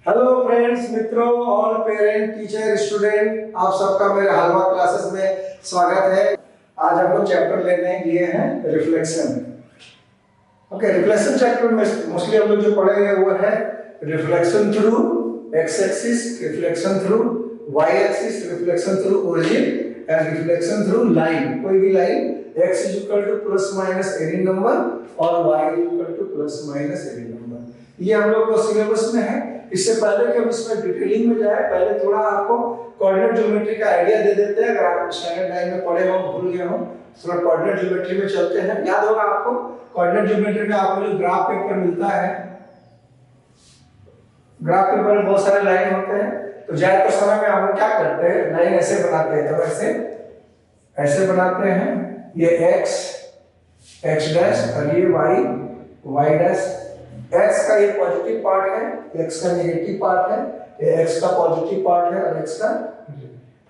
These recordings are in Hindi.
हेलो फ्रेंड्स, मित्रों और पेरेंट, टीचर, स्टूडेंट, आप सबका मेरे हलवा क्लासेस में स्वागत है। आज हम लोग चैप्टर लेने लिए हैं रिफ्लेक्शन। ओके, रिफ्लेक्शन चैप्टर में मोस्टली हम लोग जो पढ़ेंगे वो है reflection through x axis, reflection through y axis, reflection through origin and reflection through line. कोई भी line x is equal to plus minus any number और y is equal to plus minus any number. ये हम लोग को सिलेबस में है। इससे पहले कि हम इसमें डिटेलिंग में जाए, पहले थोड़ा आपको कोऑर्डिनेट ज्योमेट्री का आइडिया दे देते हैं। अगर आप स्टैंडर्ड 9 में पढ़े हो, भूल गए हो, थोड़ा कोऑर्डिनेट ज्योमेट्री में चलते हैं। याद होगा आपको, कोऑर्डिनेट ज्योमेट्री में आपको जो ग्राफ पेपर मिलता है, ग्राफ पेपर में बहुत सारे लाइन होते हैं। तो ज्यादातर समय में हम लोग क्या करते हैं, लाइन ऐसे बनाते हैं। तो ऐसे बनाते हैं, ये x डैश और ये y डैश। x का ये पॉजिटिव पार्ट है, x का नेगेटिव पार्ट है, ये x का पॉजिटिव पार्ट है और x का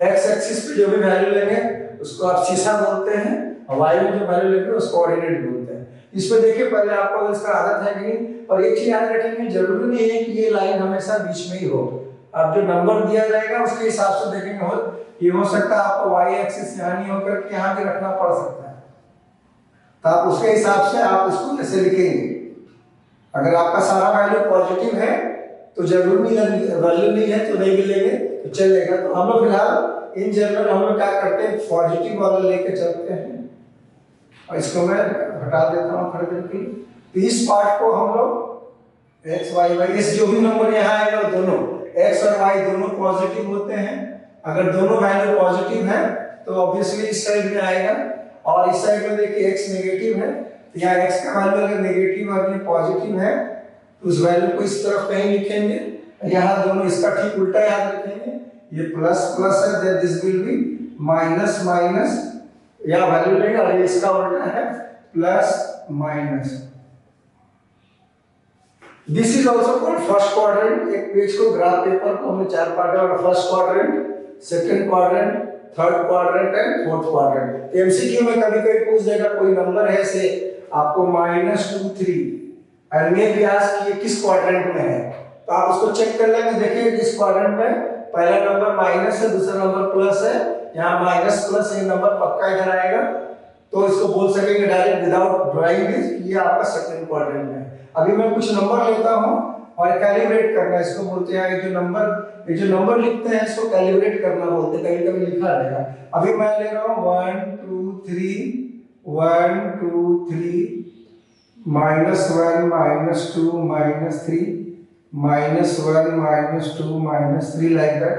x एक्सिस पे जो भी वैल्यू लेंगे उसको आप शीशा बोलते हैं, और y में जो वैल्यू लेंगे उसको कोऑर्डिनेट बोलते हैं। इस पे देखिए, पहले आपको इसका आदत है कि नहीं, और एक चीज याद रखेंगे, जरूरी नहीं है कि ये लाइन हमेशा बीच में ही हो। अब जो नंबर दिया जाएगा उसके हिसाब से देखेंगे, ये हो सकता है आपको y एक्सिस यहाँ नहीं होकर के यहाँ भी रखना पड़ सकता है। तो आप उसके हिसाब से आप इसको ऐसे लिखेंगे। अगर आपका सारा वैल्यू पॉजिटिव है तो जरूरी वैल्यू नहीं है तो नहीं भी लेंगे तो चलेगा। तो हम लोग फिलहाल इन जनरल हम लोग क्या करते हैं, पॉजिटिव वाला लेके चलते हैं, और इसको मैं हटा देता हूँ थोड़ी देर के लिए। तो इस पार्ट को हम लोग एक्स वाई वाई, इस जो भी नंबर यहाँ आएगा दोनों एक्स और वाई दोनों पॉजिटिव होते हैं। अगर दोनों वैल्यू पॉजिटिव है तो ऑब्वियसली इस साइड में आएगा, और इस साइड में देखिए एक्स नेगेटिव है, तो यहाँ एक्स का वैल्यू अगर नेगेटिव और ये पॉजिटिव है तो उस वैल्यू को इस तरफ कहीं लिखेंगे। यहाँ दोनों इसका ठीक उल्टा याद रखेंगे, ये प्लस प्लस है, then this will be minus minus, यहाँ वैल्यू लेगा, और ये इसका उल्टा है plus minus. This is also called first quadrant. एक पेज को, ग्राफ पेपर को हमने 4 पार्ट में, first quadrant, second quadrant, third quadrant and fourth quadrant. MCQ में कभी कभी पूछ देगा, कोई नंबर है से आपको -2 3 एंड मे बी आस्क कि किस क्वाड्रेंट में है, तो आप उसको चेक कर लेंगे। देखिए किस क्वाड्रेंट में पहला नंबर माइनस है, दूसरा नंबर प्लस है, यहाँ माइनस प्लस ये नंबर पक्का इधर आएगा, तो इसको बोल सकेंगे डायरेक्ट विदाउट ड्राइंग दिस, ये आपका सेकंड क्वाड्रेंट में है। अभी मैं कुछ नंबर लेता हूँ और कैलिब्रेट करना, इसको बोलते हैं, ये जो नंबर लिखते हैं इसको कैलिब्रेट करना बोलते हैं, कभी कभी लिखा रहेगा। अभी मैं ले रहा हूँ 1 2 3 -1 -2 -3 -1 -2 -3 -1 -2 -3 लाइक दैट।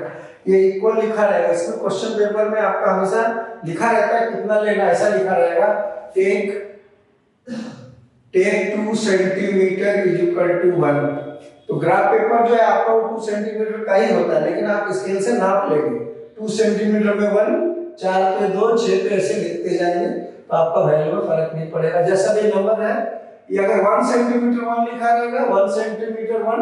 ये इक्वल लिखा रहेगा। इसमें क्वेश्चन पेपर में आपका हमेशा लिखा रहता है कितना लेना, ऐसा लिखा रहेगा, take 2 centimetre is equal to 1। तो ग्राफ पेपर जो है आपका 2 सेंटीमीटर का ही होता है, लेकिन आप स्केल से नाप लेंगे। 2 सेंटीमीटर में 1, 4 पे 2, 6 पे ऐसे लिखते जाएंगे, तो आपका वैल्यू में फर्क नहीं पड़ेगा। जैसा भी नंबर है, ये अगर 1 सेंटीमीटर 1 लिखा रहेगा, 1 सेंटीमीटर 1,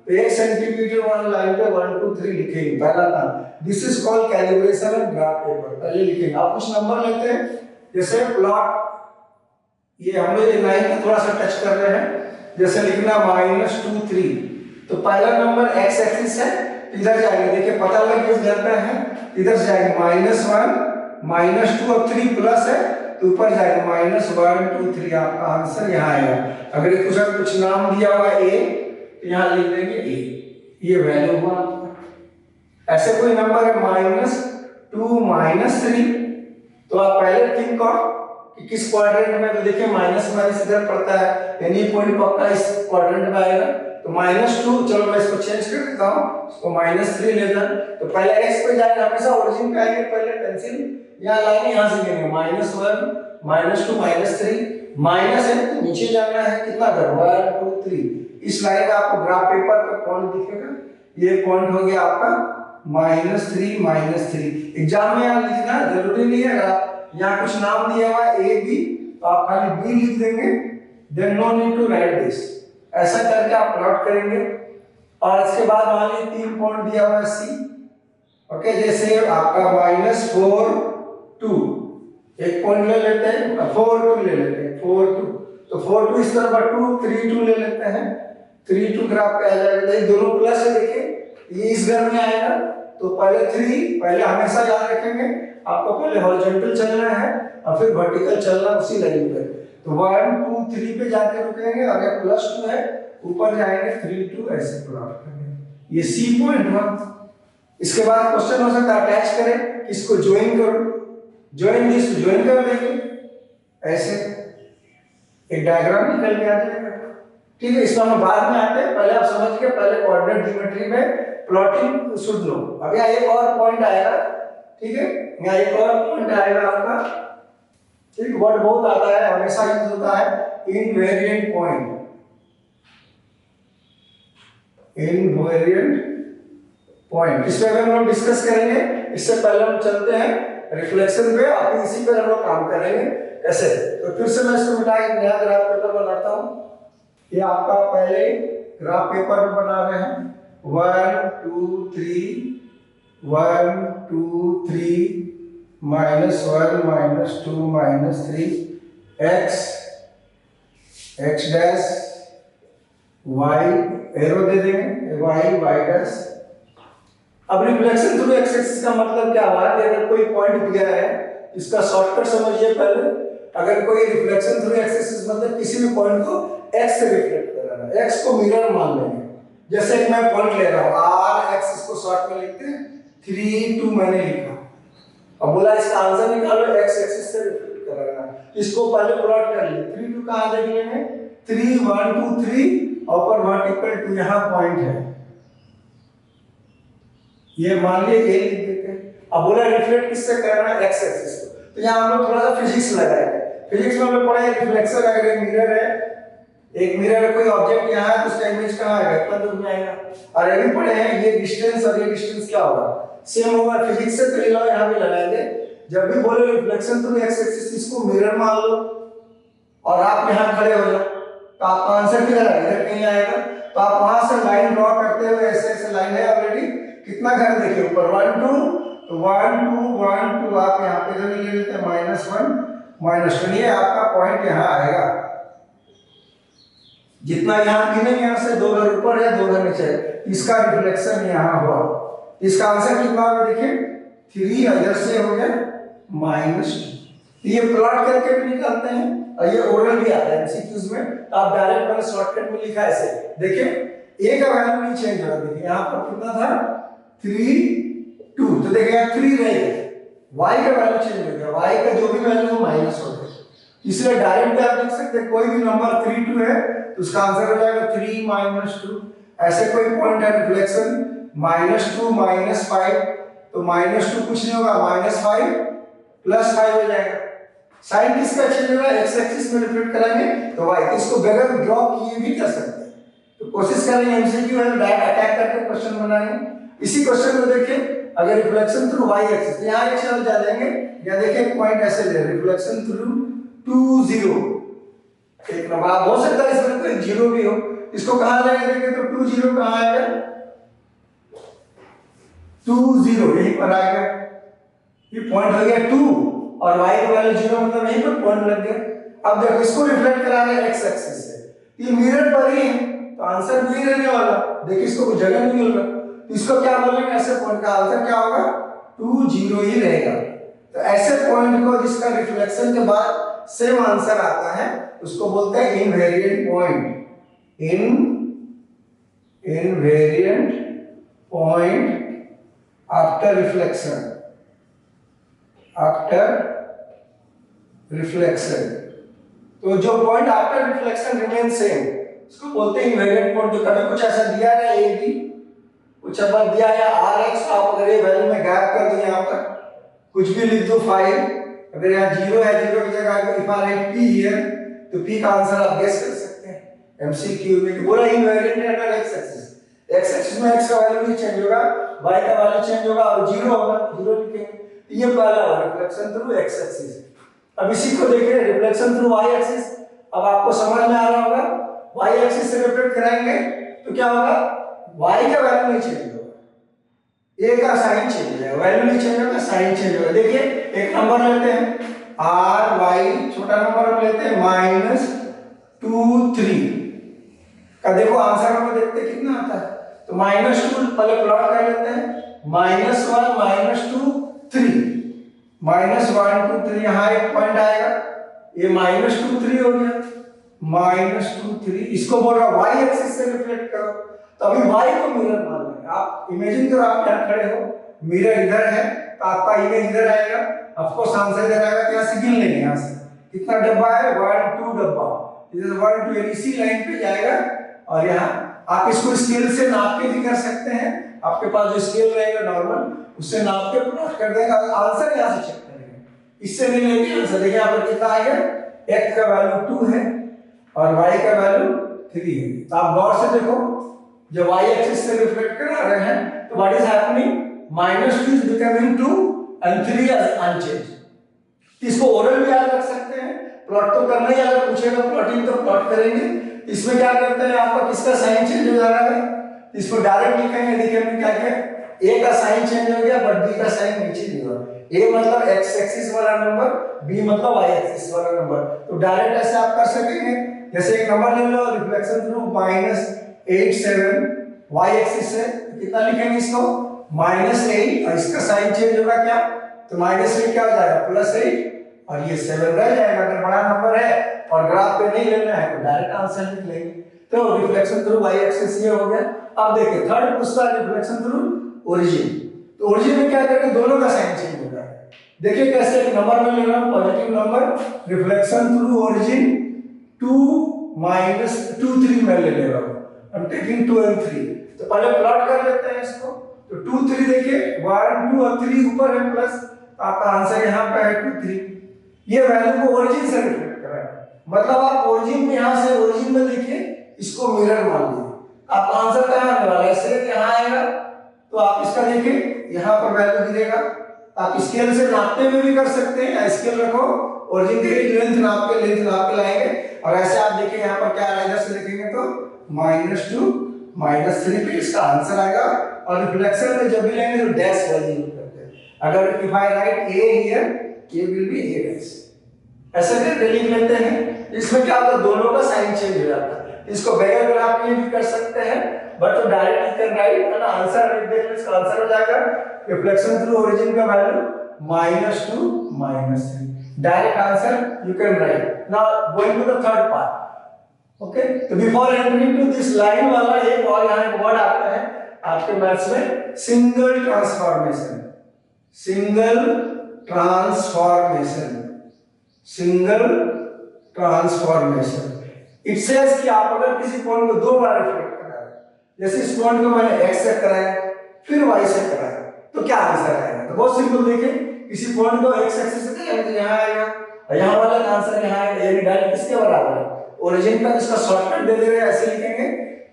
तो 1 सेंटीमीटर 1 लाइन पे 1 2 3 लिखेंगे, पहला काम। This is called calibration of graph paper. पहले लिखेंगे, आप कुछ नंबर लेते हैं, जैसे प्लॉट, ये हम लोग ये लाइन को थोड़ा सा टच कर रहे हैं, जैसे लिखना -2 3, तो पहला नंबर x एक्सिस है, इधर जाएंगे, देखिए पता लग गया इधर पे है, इधर जाएंगे -1 -2 और 3 प्लस है तो ऊपर जाएंगे -1 2 3, आपका आंसर यहाँ आएगा। अगर कुछ नाम दिया हुआ a तो यहाँ लिख देंगे a, ये वैल्यू हुआ। ऐसे कोई नंबर है -2 -3, तो आप पहले थिंक ऑफ कि किस क्वाड्रेंट में, तो देखिए माइनस माइनस इधर पड़ता है, यानी पॉइंट पक्का इस क्वाड्रेंट में आएगा। तो -2, चलो मैं इसको चेंज कर देता हूँ, इसको -3 लेना। तो पहले x पे जाएगा, हमेशा ओरिजिन पे आएंगे, पहले पेंसिल यहाँ लाएंगे, यहाँ से लेंगे -1 -2 -3, माइनस है तो नीचे जाना है, कितना कर 1 2 3। इस लाइन का आपको ग्राफ पेपर पर पॉइंट दिखेगा, ये पॉइंट हो गया आपका -3 एग्जाम में यहाँ लिखना जरूरी नहीं है। अगर यहाँ कुछ नाम दिया हुआ है a b, तो आप खाली b लिख देंगे, then no need to write this. ऐसा करके आप प्लॉट करेंगे, और इसके बाद मान लीजिए 3 पॉइंट दिया हुआ है c। ओके, जैसे आपका -4 2, एक पॉइंट ले लेते हैं, 4 2 ले लेते हैं, 4 2, तो 4 2 इस तरफ 2 3 2 ले लेते हैं, 3 2 ग्राफ पे आ जाएगा, ये दोनों प्लस है, देखिए ये इस घर में आएगा तो पहले 3, पहले हमेशा याद रखेंगे आपको पहले हॉरिजॉन्टल चलना है और फिर वर्टिकल चलना उसी लाइन पे। तो 1 2 3 पे जाके रुकेंगे, अगर +2 है ऊपर जाएंगे 3 2 ऐसे प्लॉट करेंगे। ये सी पॉइंट 1। इसके बाद क्वेश्चन हो सकता है अटैच करें, इसको ज्वाइन करो, ज्वाइन दिस ज्वाइन कर देंगे, ऐसे एक डायग्राम निकल के आ जाएगा। ठीक है, इसमें हम बाद में आते हैं, पहले आप समझ के पहले कोऑर्डिनेट ज्योमेट्री में प्लॉटिंग सुन लो। अब यहाँ एक और पॉइंट आएगा, ठीक है, यहाँ एक और पॉइंट आएगा आपका, ठीक, वर्ड बहुत आता है, हमेशा यूज होता है, इनवेरिएंट पॉइंट। इनवेरिएंट पॉइंट इस पे हम लोग डिस्कस करेंगे। इससे पहले हम चलते हैं रिफ्लेक्शन पे, आप इसी पे हम लोग काम करेंगे कैसे। तो फिर से मैं इसको मिटा के नया ग्राफ पेपर बनाता हूँ। ये आपका पहले ग्राफ पेपर में बना रहे हैं, 1 2 3 1 2 3 -1 -2 -3 x x dash y arrow दे देंगे, y डैश। अब रिफ्लेक्शन थ्रू एक्स एक्सिस का मतलब क्या हुआ कि अगर कोई पॉइंट दिया है, इसका शॉर्टकट समझिए पहले। अगर कोई रिफ्लेक्शन थ्रू एक्स एक्सिस मतलब किसी भी पॉइंट को x से रिफ्लेक्ट कराना है, x को मिरर मान लेंगे। जैसे मैं पॉइंट ले रहा हूं r x, इसको शॉर्ट में लिखते हैं 3 2 मैंने लिखा। अब बोला इसका आंसर निकालो, x एक्सिस से रिफ्लेक्ट कराना है, इसको पहले प्लॉट कर लिए। 3 2 कहां देख लेंगे, 3 1 2 3 और वर्टिकल 2 यहां पॉइंट है, ये मान लिए ए लिख देते हैं। अब बोला रिफ्लेक्ट किससे करना है, एक्स एक्सिस को, तो यहां हम लोग थोड़ा सा फिजिक्स लगाएंगे। फिजिक्स में हम लोग पढ़ा है रिफ्लेक्शन, अगर एक मिरर है, एक मिरर है, कोई ऑब्जेक्ट यहां है तो उसका इमेज कहां आएगा, इतना दूर में आएगा। और ये भी पढ़े हैं ये डिस्टेंस और ये डिस्टेंस क्या होगा, सेम होगा। फिजिक्स से तो लॉ यहां भी लगाएंगे। जब भी बोले रिफ्लेक्शन थ्रू एक्स एक्सिस, इसको मिरर मान लो और आप यहां खड़े हो जाओ, तो आपका आंसर किधर आएगा, इधर कहीं आएगा। तो आप वहां से लाइन ड्रॉ करते हुए ऐसे ऐसे लाइन है ऑलरेडी, कितना घर देखिए ऊपर 1 2, तो 1 2 1 2 आप यहाँ पे जो ले लेते हैं -1 -2, ये आपका पॉइंट यहाँ आएगा। जितना यहाँ गिने यहाँ से 2 घर ऊपर है 2 घर नीचे है, इसका रिफ्लेक्शन यहाँ हुआ। इसका आंसर कितना होगा देखिए, 3 इधर से हो गया -2। ये प्लॉट करके भी निकालते हैं और ये ओरल भी आता है एमसीक्यूज में, तो आप डायरेक्ट मैंने शॉर्टकट में लिखा है ऐसे। देखिए ए का वैल्यू नहीं चेंज हो रहा, देखिए यहाँ पर कितना था 3 2, तो देखिए यहाँ 3 रहेगा, y का वैल्यू चेंज हो गया, y का जो भी वैल्यू हो माइनस हो गया। इसलिए डायरेक्ट भी आप लिख सकते हैं, कोई भी नंबर 3 2 है तो उसका आंसर हो जाएगा 3 -2। ऐसे कोई पॉइंट है रिफ्लेक्शन -2 -5, तो -2 कुछ नहीं होगा, -5 +5 हो जाएगा। साइन किसका चेंज होगा, एक्स एक्सिस में रिफ्लेक्ट कराएंगे तो y, इसको बगैर ड्रॉ किए भी कर सकते हैं। तो कोशिश करेंगे एमसीक्यू है डायरेक्ट अटैक करके क्वेश्चन बनाएंगे। इसी क्वेश्चन को देखिए, अगर रिफ्लेक्शन थ्रू y एक्सिस, तो यहां एक चल जा जाएंगे, या देखिए पॉइंट ऐसे ले रिफ्लेक्शन थ्रू 2 0, एक नंबर आप हो सकता है इसमें कोई 0 भी हो, इसको कहां लाएंगे देखिए, तो 2 0 कहां आएगा, 2 0 यहीं पर आएगा। ये पॉइंट हो गया 2 और y का वैल्यू 0, मतलब यहीं पर पॉइंट लग गया। अब देखो इसको रिफ्लेक्ट करा रहे हैं x एक्सिस से, ये मिरर पर ही है तो आंसर भी रहने वाला। देखिए इसको कोई जगह नहीं मिल रहा, तो इसको क्या बोलेंगे, ऐसे पॉइंट का आंसर क्या होगा 2 0 ही रहेगा। तो ऐसे पॉइंट को जिसका रिफ्लेक्शन के बाद सेम आंसर आता है उसको बोलते हैं invariant point. Invariant point after reflection, after reflection. तो जो point after reflection remain same इसको बोलते हैं इनवेरिएंट पॉइंट। तो कभी कुछ ऐसा दिया है ए बी, कुछ अपन दिया है rx, आप अगर ये वैल्यू में गैप कर दो, यहाँ पर कुछ भी लिख दो 5, अगर यहाँ 0 है 0 की जगह if I right p here, तो p का आंसर आप गेस कर सकते हैं एमसीक्यू में। बोला इनवेरिएंट है अगर x एक्सिस, x एक्सिस में x का वैल्यू नहीं चेंज होगा, y का वैल्यू चेंज होगा और 0 होगा, 0 लिखेंगे। ये पहला है रिफ्लेक्शन थ्रू x एक्सिस। अब इसी को देखिए रिफ्लेक्शन थ्रू y एक्सिस। अब आपको समझ में आ रहा होगा, y एक्सिस से रिफ्लेक्ट कराएंगे तो क्या होगा, y का वैल्यू नहीं चेंज होगा, a का साइन चेंज हो जाएगा, वैल्यू नहीं चेंज होगा साइन चेंज होगा। देखिए एक नंबर लेते हैं r y, छोटा नंबर हम लेते हैं -2 3 का, देखो आंसर तो -2 पहले प्लॉट कर लेते हैं, -1 -2 3, -1 2 3, यहाँ एक पॉइंट आएगा, ये -2 3 हो गया, -2 3, इसको बोल रहा y एक्सिस से रिफ्लेक्ट करो, तो अभी y को मिरर मान लेंगे। आप इमेजिन करो आप यहाँ खड़े हो, मिरर इधर है तो आपका इमेज इधर आएगा, ऑफ कोर्स आंसर इधर आएगा, तो यहाँ से गिन लेंगे, यहाँ से कितना डब्बा है 1 2 डब्बा, इधर 1 2 इसी लाइन पे जाएगा, और यहाँ आप इसको स्केल से नाप के भी कर सकते हैं, आपके पास जो स्केल रहेगा नॉर्मल उससे नाप के प्लॉट कर देगा, आंसर यहाँ से चेक करेंगे, इससे नहीं लेंगे आंसर। देखिए यहाँ पर कितना आएगा, x का वैल्यू 2 है और y का वैल्यू 3 है। तो आप गौर से देखो, जब y एक्सिस से रिफ्लेक्ट करा रहे हैं तो what is happening, -2 is becoming 2 and 3 is unchanged. इसको ओरल भी याद रख सकते हैं, प्लॉट तो करना ही, अगर पूछेगा प्लॉटिंग तो प्लॉट करेंगे। इसमें क्या करते हैं, आपका किसका साइन चेंज हो जा रहा है, इसको डायरेक्ट लिखेंगे, देखिए हमने क्या किया, a का साइन चेंज हो गया बट b का साइन नीचे नहीं हुआ, a मतलब x एक्सिस वाला नंबर, b मतलब y एक्सिस वाला नंबर, तो डायरेक्ट ऐसे आप कर सकेंगे। जैसे एक नंबर ले लो, रिफ्लेक्शन थ्रू -87 y एक्सिस से, कितना लिखेंगे इसको, -8, और इसका साइन चेंज होगा क्या, तो -8 क्या हो जाएगा +8, और ये 7 रह जाएगा। अगर बड़ा नंबर है और ग्राफ पे नहीं लेना है तो डायरेक्ट आंसर लिख लेंगे। तो रिफ्लेक्शन थ्रू y एक्सिस ये हो गया। अब देखिए थर्ड पूछता है रिफ्लेक्शन थ्रू ओरिजिन, तो ओरिजिन में क्या करेंगे, दोनों का साइन चेंज होगा। देखिए कैसे, एक नंबर में ले रहा हूं positive number, reflection through origin 2 -2 3 में ले रहा हूं, आई एम टेकिंग 2 and 3, तो पहले प्लॉट कर लेते हैं इसको। तो 2 3 देखिए 1 2 और 3 ऊपर है प्लस, आपका आंसर यहाँ पे है 2 3, ये वैल्यू को ओरिजिन से रिफ्लेक्ट कर रहा है, मतलब आप ओरिजिन में यहाँ से ओरिजिन में देखिए, इसको मिरर मान लीजिए, आपका आंसर कहाँ आने वाला है, ऐसे यहाँ आएगा, तो आप इसका देखिए यहाँ पर वैल्यू गिरेगा। आप स्केल से नापते हुए भी कर सकते हैं, स्केल रखो, ओरिजिन के लेंथ नाप के लाएंगे, और ऐसे आप देखिए यहाँ पर क्या आएगा, से देखेंगे तो -2 -3 पे इसका आंसर आएगा। और रिफ्लेक्शन में जब भी लेंगे तो डैश वैल्यू यूज करते हैं, अगर if I right a here, a will be a dash, ऐसे करके लिख लेते हैं। इसमें क्या होता है, दोनों का साइन चेंज हो जाता है। इसको बगैर ग्राफ के भी कर सकते हैं, बट तो डायरेक्ट यू कैन राइट है ना, आंसर लिख देंगे, इसका आंसर हो जाएगा रिफ्लेक्शन थ्रू ओरिजिन का value -2 -3, direct answer you can write. Now going to the third part, okay. तो before entering to this line वाला एक और यहाँ एक वर्ड आता है आपके मैथ्स में, single transformation, single transformation, single transformation. It says कि आप अगर किसी पॉइंट को दो बार रिफ्लेक्ट करा रहे, जैसे इस पॉइंट को मैंने x से कराया फिर y से कराया, तो क्या आंसर आएगा, तो बहुत सिंपल देखिए, किसी पॉइंट को x एक्सिस से कराया तो यहाँ आएगा, और यहाँ वाला का आंसर यहाँ आएगा, यानी डायरेक्ट किसके बराबर है, ओरिजिन का। इसका शॉर्टकट दे देंगे, ऐसे लिखेंगे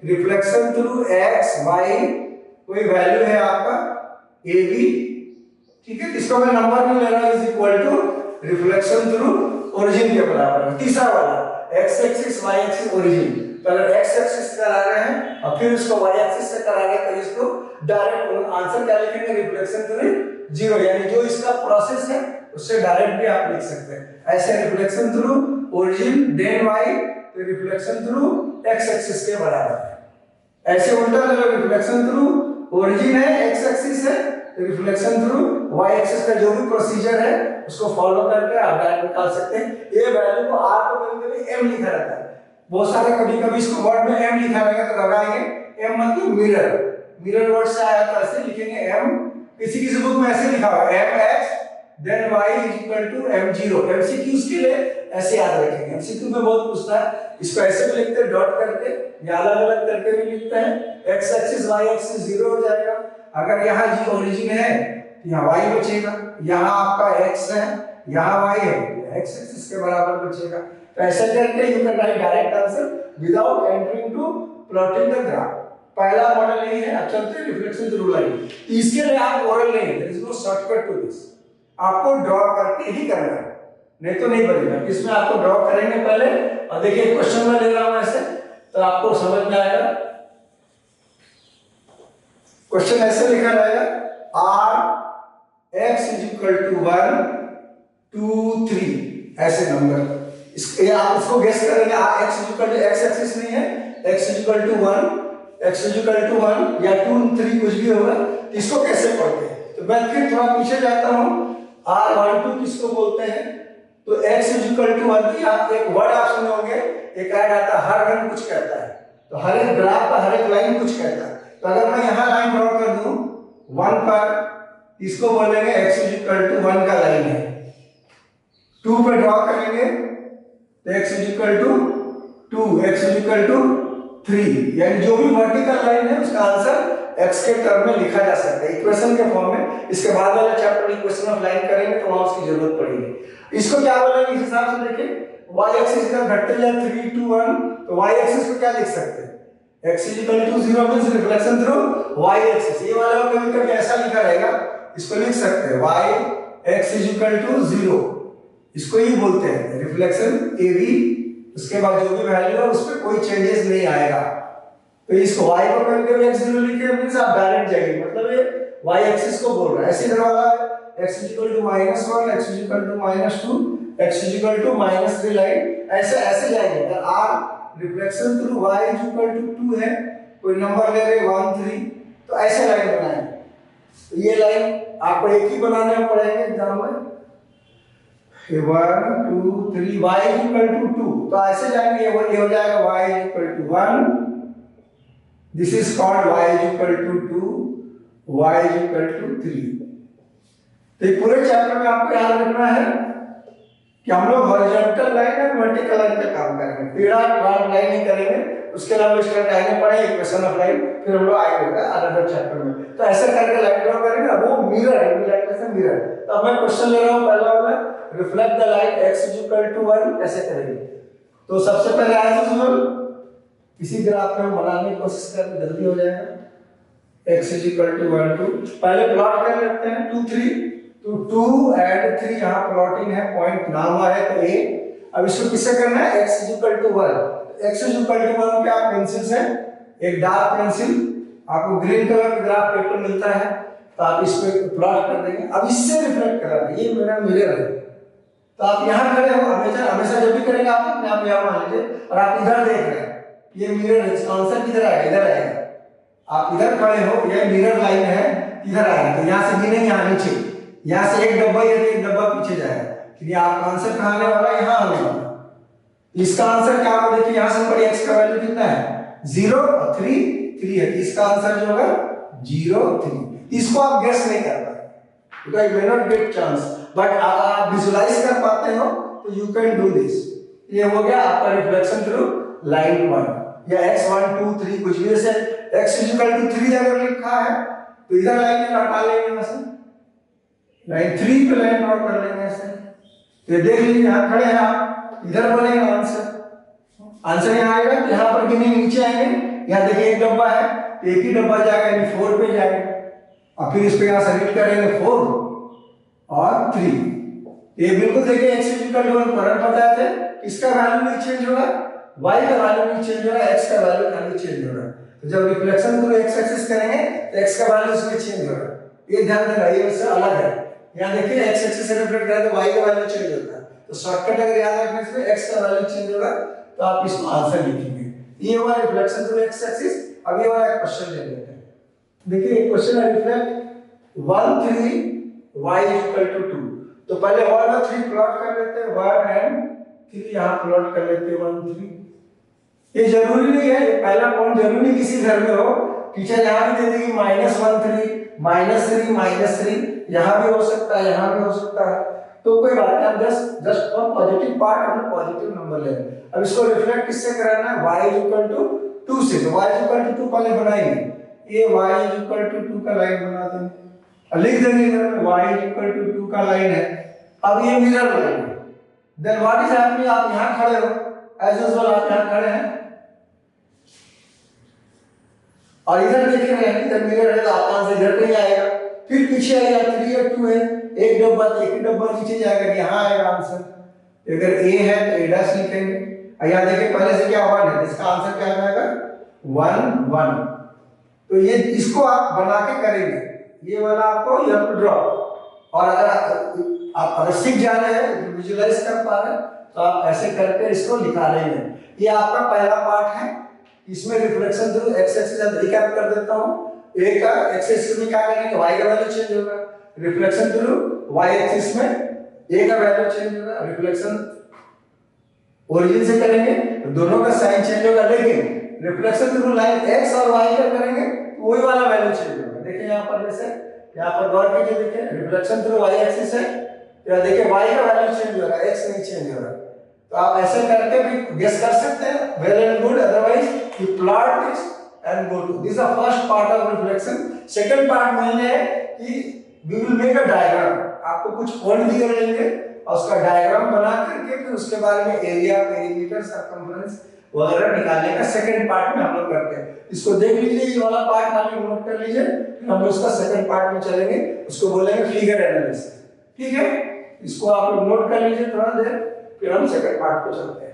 रिफ्लेक्शन थ्रू x y, कोई वैल्यू है आपका a b, ठीक है, इसको मैं नंबर में ले रहा हूं, is equal to reflection through origin के बराबर है। तीसरा वाला x axis y axis origin, पहले x एक्सिस करा रहे हैं और फिर उसको y एक्सिस से करा रहे हैं, तो इसको डायरेक्ट आंसर क्या लिखेंगे, रिफ्लेक्शन थ्रू 0, यानी जो इसका प्रोसेस है उससे डायरेक्ट भी आप लिख सकते हैं। ऐसे reflection through origin then y, तो रिफ्लेक्शन थ्रू x एक्सिस के बराबर है। ऐसे उल्टा ले लो, रिफ्लेक्शन थ्रू ओरिजिन है x एक्सिस है, रिफ्लेक्शन थ्रू y एक्सिस का जो भी प्रोसीजर है उसको फॉलो करके आप डायरेक्ट निकाल सकते हैं। ये वैल्यू को r को कभी-कभी m लिखा रहता है, बहुत सारे कभी-कभी इसको वर्ड में m लिखा रहेगा तो लगाएंगे m मतलब मिरर, मिरर वर्ड से आया तो ऐसे लिखेंगे m, किसी बुक में ऐसे लिखा हुआ है mx then y is equal to m0। MCQs के लिए ऐसे याद रखेंगे, MCQ में बहुत पूछता है, इसको ऐसे भी लिखते हैं डॉट करके या अलग-अलग करके भी लिखते हैं, x एक्सिस y एक्सिस 0 हो जाएगा। अगर यहाँ जी ओरिजिन है यहाँ y बचेगा, यहाँ आपका x है यहाँ y है, x एक्सिस के बराबर बचेगा। तो ऐसा करके you can write direct answer without entering to plotting the graph. पहला मॉडल नहीं है, अब चलते हैं रिफ्लेक्शन थ्रू लाइन। इसके लिए आप ओरल नहीं, there is no shortcut to this, आपको ड्रॉ करके ही करना है, नहीं तो नहीं बनेगा। इसमें आपको ड्रॉ करेंगे पहले, और देखिए क्वेश्चन में ले रहा हूं ऐसे, तो आपको समझ में आएगा। क्वेश्चन ऐसे लिखा रहेगा, r x is equal to 1 2 3, ऐसे नंबर, आप इसको गेस करेंगे। x is equal to x axis नहीं है, x is equal to 1 x equal to 1 या 2 3 कुछ भी होगा, इसको कैसे पढ़ते हैं? तो मैं फिर थोड़ा पीछे जाता हूँ। R12 किसको बोलते हैं? तो x इक्वल टू 1 की आप एक वर्ड आप सुने होंगे, एक ऐड आता है हर रन कुछ कहता है, तो हर एक ग्राफ पर हर एक लाइन कुछ कहता है। तो अगर मैं यहाँ लाइन ड्रॉ कर दूं 1 पर, इसको बोलेंगे x इक्वल टू 1 का लाइन है। 2 पे ड्रॉ करेंगे तो x equal to 2, x equal to 3, यानी जो भी वर्टिकल लाइन है उसका आंसर x के टर्म में लिखा जा सकता है इक्वेशन के फॉर्म में। इसके बाद वाला चैप्टर इक्वेशन ऑफ लाइन करेंगे तो वहां उसकी जरूरत पड़ेगी। इसको क्या बोलेंगे इस हिसाब से देखिए, y एक्सिस का घटते जाए 3 2 1, तो y एक्सिस को क्या लिख सकते हैं? x equal to 0 means reflection through y axis. ये वाला कभी कभी ऐसा लिखा रहेगा, इसको लिख सकते हैं y x इक्वल टू 0, इसको ही बोलते हैं रिफ्लेक्शन AB। उसके बाद जो भी वैल्यू है उस पे कोई चेंजेस नहीं आएगा। तो इसको y को कभी x0 लिखे मींस आप डायरेक्ट जाएंगे, मतलब ये y एक्सिस को बोल रहा है। ऐसे तरह वाला x equal to -1, x equal to -2, x equal to -3 line ऐसे ऐसे जाएंगे। अगर r reflection through y equal to 2 है, कोई नंबर ले रहे 1 3, तो ऐसे लाइन बनाएंगे। तो ये लाइन आपको एक ही बनाने पड़ेंगे एग्जाम में, 1 2 3 y इक्वल टू 2, तो ऐसे जाएंगे। ये हो जाएगा y equal to 1, this is called y equal to 2, y equal to 3। तो ये पूरे चैप्टर में आपको याद रखना है कि हम लोग हॉरिजॉन्टल लाइन और वर्टिकल लाइन पे काम करेंगे, टेढ़ा ड्रॉट लाइन नहीं करेंगे। उसके अलावा इसका लाइन पढ़े इक्वेशन ऑफ लाइन, फिर हम लोग आएंगे अदर चैप्टर में। तो ऐसे करके लाइन ड्रॉ करेंगे। वो मिरर है, लाइन से मिरर। तो अब मैं क्वेश्चन ले रहा हूं पहला वाला, reflect the light x equal to 1 कैसे करेंगे? तो सबसे पहले एज यूजुअल इसी ग्राफ में हम बनाने की कोशिश करें, जल्दी हो जाएगा। x इक्वल टू 1 2, पहले प्लॉट कर लेते हैं 2 3, तो 2 एंड 3 यहाँ प्लॉटिंग है, पॉइंट नाम है तो a। अब इसको किससे करना है? x equal to 1। x equal to 1 क्या पेंसिल से, एक डार्क पेंसिल, आपको ग्रीन कलर का ग्राफ पेपर मिलता है, तो आप इस पे प्लॉट कर देंगे। अब इससे रिफ्लेक्ट करा, ये मेरा मिरर है। तो आप यहाँ खड़े हो, हमेशा जब भी करेंगे आप अपने आप यहाँ मान लीजिए, और आप इधर देख रहे हैं, ये मिरर है, इसका आंसर किधर आएगा? इधर आएगा। आप इधर खड़े हो, ये मिरर लाइन है, इधर आएगा, तो यहाँ से गिनेंगे यहाँ नीचे, यहाँ से एक डब्बा या एक डब्बा पीछे जाएगा, फिर आपका आंसर कहाँ आने वाला है? यहाँ आने वाला। इसका आंसर क्या होगा? देखिए यहाँ से ऊपर x का वैल्यू कितना है? 0 और 3 है, इसका आंसर जो होगा 0 3। इसको आप गेस नहीं कर पाए, because you may not get chance, but आप विजुलाइज कर पाते हो तो you can do this। ये हो गया आपका रिफ्लेक्शन थ्रू लाइन 1 या x1 2 3 कुछ भी। जैसे x इक्वल टू 3 अगर लिखा है तो इधर लाइन हटा लेंगे, यहाँ से लाइन 3 पे लाइन ड्रॉ कर लेंगे ऐसे। तो ये देख लीजिए यहाँ खड़े हैं आप, इधर बनेगा आंसर यहाँ आएगा, तो यहाँ पर गिने नीचे आएंगे, यहाँ देखिए एक डब्बा है, एक ही डब्बा जाएगा यानी 4 पे जाएगा, और फिर इसको यहाँ से रीड करेंगे 4 और 3। ये बिल्कुल देखिए x इक्वल टू 1 करंट बताए थे, इसका वैल्यू नहीं चेंज होगा, y का वैल्यू नहीं चेंज होगा, x का वैल्यू खाली चेंज होगा। तो जब रिफ्लेक्शन थ्रू x एक्सिस करेंगे तो x का वैल्यू इसमें चेंज होगा, ये ध्यान देना, ये उससे अलग है। यहाँ देखिए x एक्सिस से रिफ्लेक्ट करें तो y का वैल्यू चेंज होता है, तो शॉर्टकट अगर याद रखने से x का वैल्यू चेंज होगा तो आप इसको आंसर लिखेंगे। ये हुआ रिफ्लेक्शन थ्रू x एक्सिस। अब ये वाला क्वेश्चन ले लेते हैं। देखिए क्वेश्चन है रिफ्लेक्ट 1 3 y इक्वल टू 2। तो पहले 1 और 3 प्लॉट कर लेते हैं, 1 एंड 3 यहाँ प्लॉट कर लेते हैं 1 3। ये जरूरी नहीं है, ये पहला पॉइंट जरूरी नहीं किसी घर में हो, टीचर यहाँ भी दे देगी -1 3 -3 यहाँ भी हो सकता है, यहाँ भी हो सकता है, तो कोई बात नहीं, जस्ट फॉर पॉजिटिव पार्ट अपने पॉजिटिव नंबर ले। अब इसको रिफ्लेक्ट किससे कराना है? y इक्वल टू 2 से। तो y इक्वल टू 2 पहले बनाएंगे, ये y इक्वल टू 2 का लाइन बना देंगे और लिख देंगे इधर में y इक्वल टू 2 का लाइन है। अब ये मिरर लाइन है, देन व्हाट इज हैपनिंग? आप यहाँ खड़े हो, एज यूजुअल आप यहाँ खड़े हैं और इधर देख रहे हैं, इधर मिरर है तो आपका आंसर इधर नहीं आएगा, फिर पीछे आएगा 3 और 2 है, एक डब्बा तो एक ही डब्बा नीचे जाएगा, यहाँ आएगा आंसर। अगर a है तो a डैश लिखेंगे, और यहाँ देखिए पहले से क्या 1 है, इसका आंसर क्या आएगा? 1 1। तो ये इसको आप बना के करेंगे, ये वाला आपको यू हैव टू ड्रॉ। और अगर आप अगर सीख जा रहे हैं, विजुअलाइज कर पा रहे हैं, तो आप ऐसे करके इसको निकालेंगे। ये आपका पहला पार्ट है इसमें reflection through x axis recap कर देता हूं। ए का एक्स एक्सिस में क्या करेंगे, y का वैल्यू चेंज होगा, रिफ्लेक्शन थ्रू y एक्सिस में a का वैल्यू चेंज होगा, रिफ्लेक्शन ओरिजिन से करेंगे तो दोनों का साइन चेंज होगा, लेकिन रिफ्लेक्शन थ्रू लाइन x और y का करेंगे तो वही वाला वैल्यू चेंज होगा। देखिए यहां पर, जैसे यहां पर गौर कीजिए, देखिए रिफ्लेक्शन थ्रू y एक्सिस है, तो देखिए y का वैल्यू चेंज होगा, x नहीं चेंज होगा। तो आप ऐसे करके भी गेस कर सकते हैं, well and good, otherwise you plot this and go to this. The first part of reflection. Second part में है कि we will make a diagram, आपको कुछ पॉइंट दिए रहेंगे और उसका डायग्राम बना करके फिर उसके बारे में एरिया, पेरीमीटर, सर्कमफ्रेंस वगैरह निकालने का सेकंड पार्ट में हम लोग करते हैं। इसको देख लीजिए, ये वाला पार्ट खाली नोट कर लीजिए, फिर हम लोग उसका सेकंड पार्ट में चलेंगे, उसको बोलेंगे फिगर एनालिसिस। ठीक है, इसको आप लोग नोट कर लीजिए थोड़ा देर, फिर हम सेकंड पार्ट पे चलते हैं।